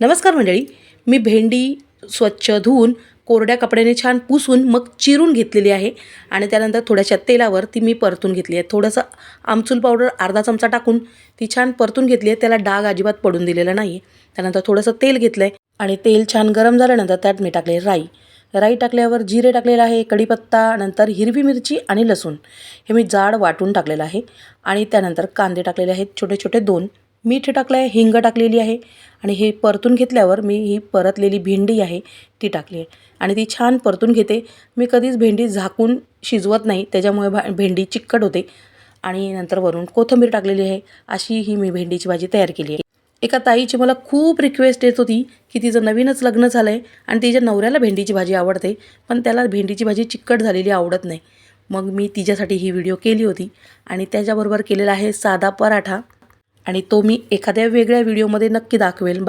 नमस्कार मंडळी, मी भेंडी स्वच्छ धुवून कोरड्या कपड्याने छान पुसून मग चिरून घेतलेली आहे आणि त्यानंतर थोड्याशा तेलावर ती मी परतून घेतली आहे। थोडंसं आमचूर पावडर अर्धा चमचा टाकून ती छान परतून घेतली आहे। त्याला डाग अजिबात पडून दिलेला नाही आहे। त्यानंतर थोडंसं तेल घेतलं आहे आणि तेल छान गरम झाल्यानंतर त्यात मी टाकले राई टाकल्यावर जिरे टाकलेलं आहे, कढीपत्ता, नंतर हिरवी मिरची आणि लसूण हे मी जाड वाटून टाकलेलं आहे आणि त्यानंतर कांदे टाकलेले आहेत छोटे छोटे 2, मीठ टाकलं आहे, हिंग टाकलेली आहे आणि हे परतून घेतल्यावर मी ही परतलेली भेंडी आहे ती टाकली आहे आणि ती छान परतून घेते। मी कधीच भेंडी झाकून शिजवत नाही, त्याच्यामुळे भेंडी चिकट होते आणि नंतर वरून कोथिंबीर टाकलेली आहे। अशी ही मी भेंडीची भाजी तयार केली आहे। एका ताईची मला खूप रिक्वेस्ट येत होती की तिचं नवीनच लग्न झालं आहे आणि तिच्या नवऱ्याला भेंडीची भाजी आवडते, पण त्याला भेंडीची भाजी चिकट झालेली आवडत नाही। मग मी तिच्यासाठी ही व्हिडिओ केली होती आणि त्याच्याबरोबर केलेला आहे साधा पराठा आणि तो मी एखाद्या वेगळ्या व्हिडिओमध्ये नक्की दाखवेल।